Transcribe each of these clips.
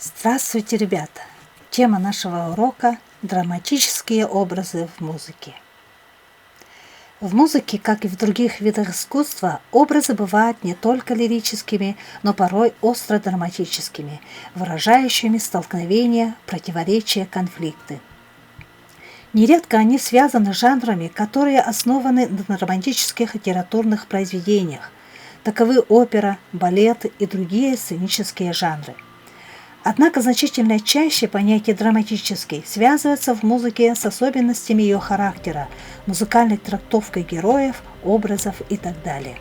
Здравствуйте, ребята! Тема нашего урока – драматические образы в музыке. В музыке, как и в других видах искусства, образы бывают не только лирическими, но порой остро-драматическими, выражающими столкновения, противоречия, конфликты. Нередко они связаны с жанрами, которые основаны на романтических литературных произведениях. Таковы опера, балет и другие сценические жанры. Однако значительно чаще понятие «драматический» связывается в музыке с особенностями ее характера, музыкальной трактовкой героев, образов и так далее.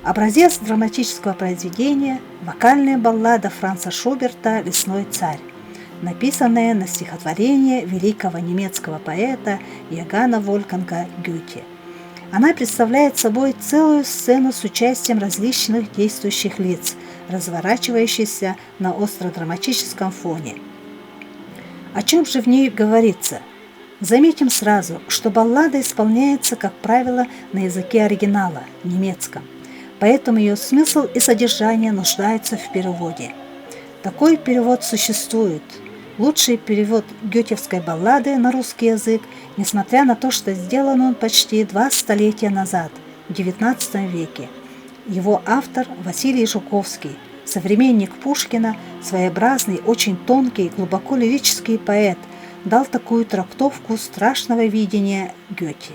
Образец драматического произведения – вокальная баллада Франца Шуберта «Лесной царь», написанная на стихотворение великого немецкого поэта Иоганна Вольфганга Гёте. Она представляет собой целую сцену с участием различных действующих лиц, разворачивающейся на остро-драматическом фоне. О чем же в ней говорится? Заметим сразу, что баллада исполняется, как правило, на языке оригинала, немецком, поэтому ее смысл и содержание нуждаются в переводе. Такой перевод существует. Лучший перевод гётевской баллады на русский язык, несмотря на то, что сделан он почти 2 столетия назад, в XIX веке. Его автор Василий Жуковский, современник Пушкина, своеобразный, очень тонкий, глубоко лирический поэт, дал такую трактовку страшного видения Гёте.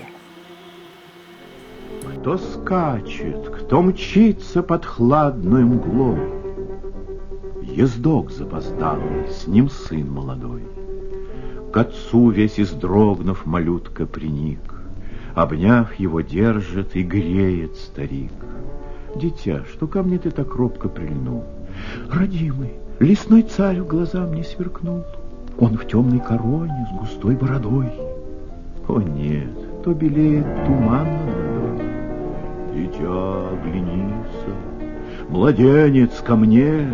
Кто скачет, кто мчится под хладной мглой, ездок запоздалый, с ним сын молодой. К отцу весь издрогнув, малютка приник, обняв его, держит и греет старик. Дитя, что ко мне ты так робко прильнул? Родимый, лесной царь в глаза мне сверкнул. Он в темной короне с густой бородой. О нет, то белеет туман над водой. Дитя, оглянися, младенец ко мне,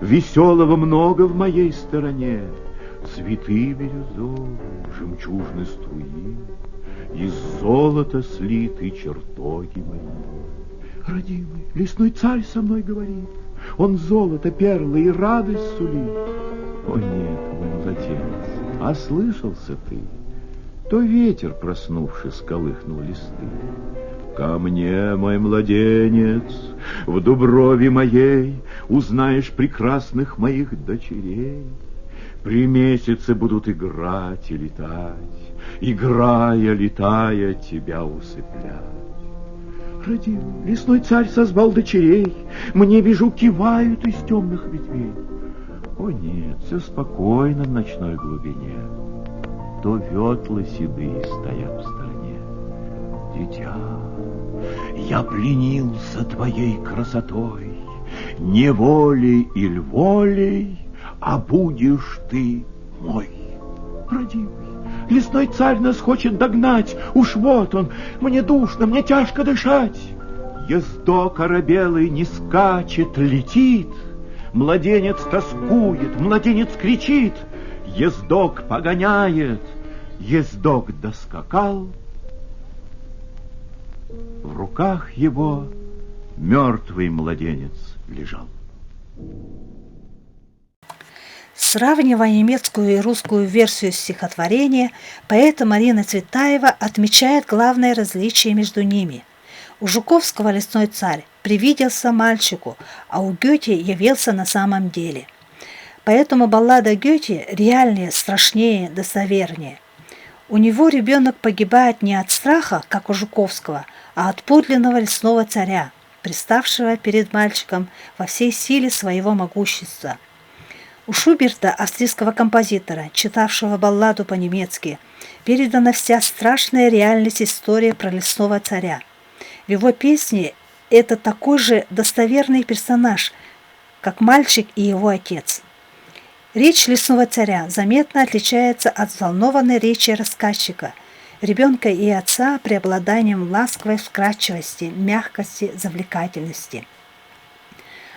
веселого много в моей стороне. Цветы бирюзовые, жемчужные струи, из золота слиты чертоги мои. Родимый, лесной царь со мной говорит, он золото, перлы и радость сулит. О нет, мой младенец, ослышался ты, то ветер, проснувшись, колыхнул листы. Ко мне, мой младенец, в дуброве моей узнаешь прекрасных моих дочерей. При месяце будут играть и летать, играя, летая, тебя усыплять. Родимый, лесной царь созвал дочерей, мне, вижу, кивают из темных ветвей. О нет, все спокойно в ночной глубине, то ветлы седые стоят в стороне. Дитя, я пленился твоей красотой, не волей или волей, а будешь ты мой. Родимый, лесной царь нас хочет догнать, уж вот он, мне душно, мне тяжко дышать. Ездок оробелый не скачет, летит, младенец тоскует, младенец кричит, ездок погоняет, ездок доскакал. В руках его мертвый младенец лежал. Сравнивая немецкую и русскую версию стихотворения, поэт Марина Цветаева отмечает главное различие между ними. У Жуковского лесной царь привиделся мальчику, а у Гёте явился на самом деле. Поэтому баллада Гёте реальнее, страшнее, достовернее. У него ребенок погибает не от страха, как у Жуковского, а от подлинного лесного царя, представшего перед мальчиком во всей силе своего могущества. У Шуберта, австрийского композитора, читавшего балладу по-немецки, передана вся страшная реальность истории про лесного царя. В его песне это такой же достоверный персонаж, как мальчик и его отец. Речь лесного царя заметно отличается от взволнованной речи рассказчика, ребенка и отца преобладанием ласковой вкрадчивости, мягкости, завлекательности.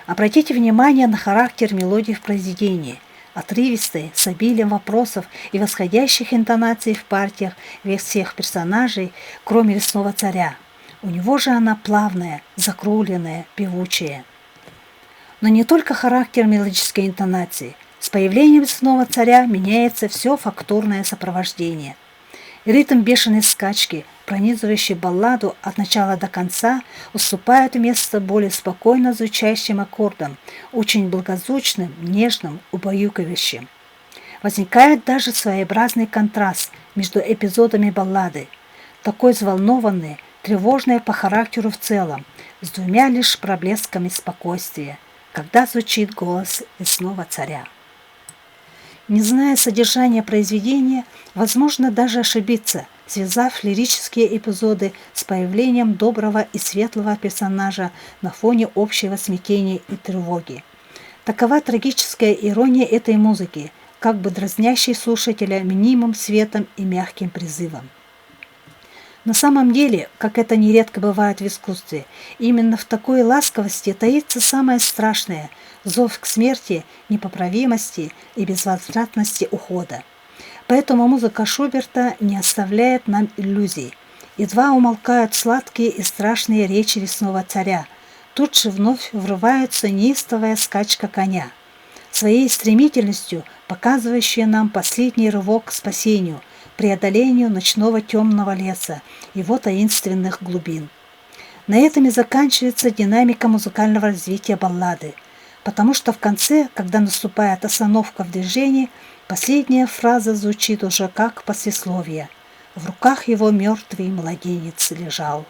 Обратите внимание на характер мелодии в произведении, отрывистой, с обилием вопросов и восходящих интонаций в партиях всех персонажей, кроме лесного царя. У него же она плавная, закругленная, певучая. Но не только характер мелодической интонации, С появлением снова царя меняется все фактурное сопровождение. Ритм бешеной скачки, пронизывающий балладу от начала до конца, уступает место более спокойно звучащим аккордам, очень благозвучным, нежным, убаюкивающим. Возникает даже своеобразный контраст между эпизодами баллады, такой взволнованный, тревожный по характеру в целом, с двумя лишь проблесками спокойствия, когда звучит голос лесного царя. Не зная содержания произведения, возможно даже ошибиться, связав лирические эпизоды с появлением доброго и светлого персонажа на фоне общего смятения и тревоги. Такова трагическая ирония этой музыки, как бы дразнящий слушателя мнимым светом и мягким призывом. На самом деле, как это нередко бывает в искусстве, именно в такой ласковости таится самое страшное – зов к смерти, непоправимости и безвозвратности ухода. Поэтому музыка Шуберта не оставляет нам иллюзий. Едва умолкают сладкие и страшные речи лесного царя, тут же вновь врывается неистовая скачка коня, своей стремительностью показывающая нам последний рывок к спасению, преодолению ночного темного леса, его таинственных глубин. На этом и заканчивается динамика музыкального развития баллады, потому что в конце, когда наступает остановка в движении, последняя фраза звучит уже как послесловие. В руках его мертвый младенец лежал.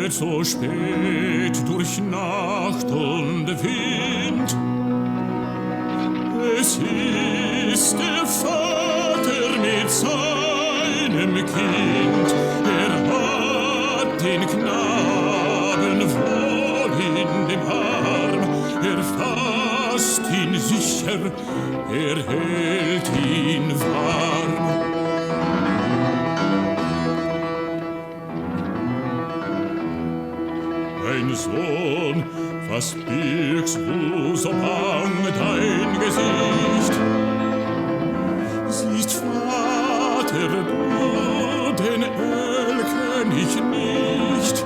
So spät durch Nacht und Wind. Es ist der Vater mit seinem Kind. Hat den Knaben wohl in dem Arm. Fasst ihn sicher, hält ihn warm. Mein Sohn, was birgst du so bang dein Gesicht? Siehst, Vater, du den Erlkönig nicht,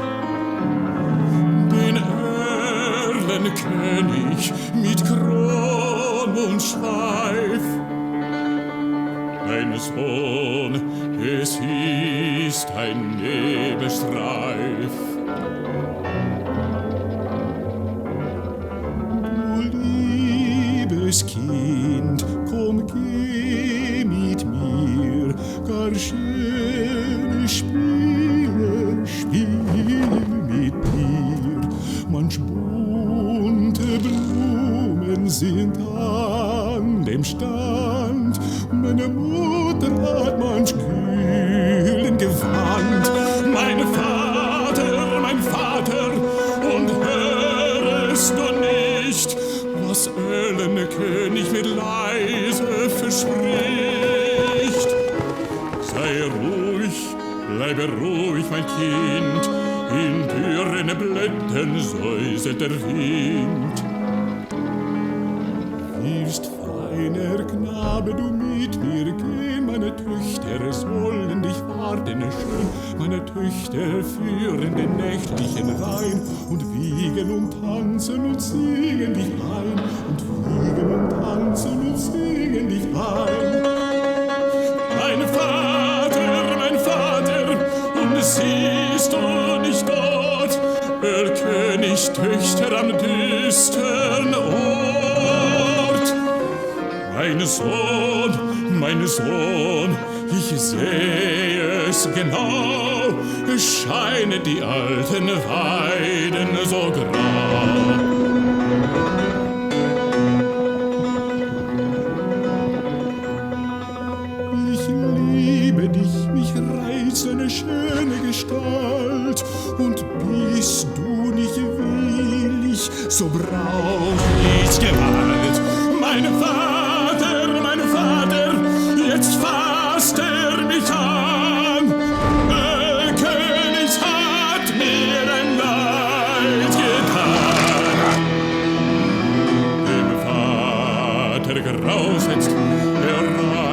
den Erlenkönig mit Kron und Schweif. Mein Sohn, es ist ein Nebelstreif. Kind, komm, geh mit mir, gar schöne Spiele, spiel mit mir. Manch bunte Blumen sind an dem Stand, meine Mutter hat manch kühlen Gewand. Mein Vater, und hörest du nicht, was Erlenkönig mit leise verspricht? Sei ruhig, bleibe ruhig, mein Kind, in dürren Blättern säuselt der Wind. Willst, feiner Knabe, du mit mir gehen? Meine Töchter sollen dich warten schön, meine Töchter führen den nächtlichen Wein und wiegen und tanzen und singen dich ein, und wiegen und tanzen und singen dich ein. Mein Vater, und siehst du nicht dort, Erlkönig Töchter am düstern Ort? Mein Sohn, ich sehe es genau, es scheinen die alten Weiden so grau. Ich liebe mich reizt seine schöne Gestalt. Und bist du nicht willig, so brauch ich Gewalt. Mein Vater, jetzt fasst mich an. Der König hat mir ein Leid getan. Dem Vater graust jetzt,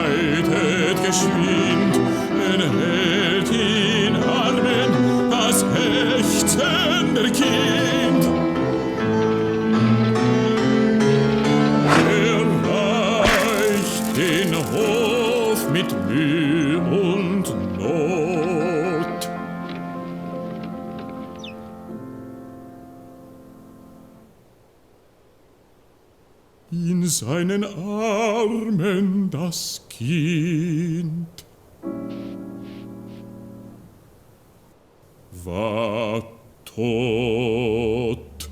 reitet geschwind, hält in Armen das ächzende Kind. Erreicht den Hof mit Mühe und Not. In seinen Armen das Kind war tot.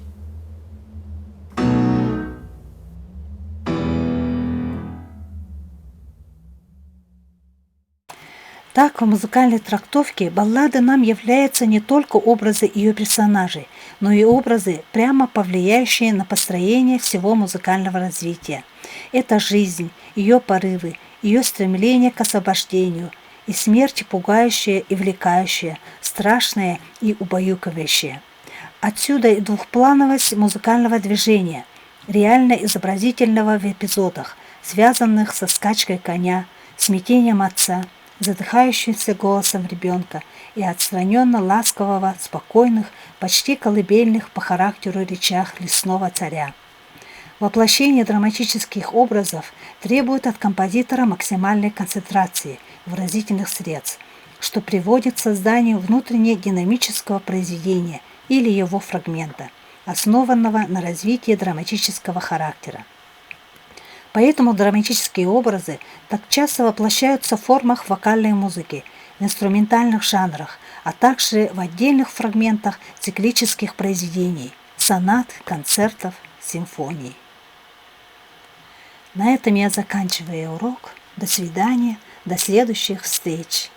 Так, в музыкальной трактовке баллады нам являются не только образы ее персонажей, но и образы, прямо повлияющие на построение всего музыкального развития. Это жизнь, ее порывы, ее стремление к освобождению, и смерть пугающая и влекающая, страшная и убаюкивающая. Отсюда и двухплановость музыкального движения, реально изобразительного в эпизодах, связанных со скачкой коня, смятением отца, задыхающимся голосом ребенка и отстраненно ласкового, спокойных, почти колыбельных по характеру речах лесного царя. Воплощение драматических образов требует от композитора максимальной концентрации выразительных средств, что приводит к созданию внутренне динамического произведения или его фрагмента, основанного на развитии драматического характера. Поэтому драматические образы так часто воплощаются в формах вокальной музыки, в инструментальных жанрах, а также в отдельных фрагментах циклических произведений, сонат, концертов, симфоний. На этом я заканчиваю урок. До свидания, до следующих встреч.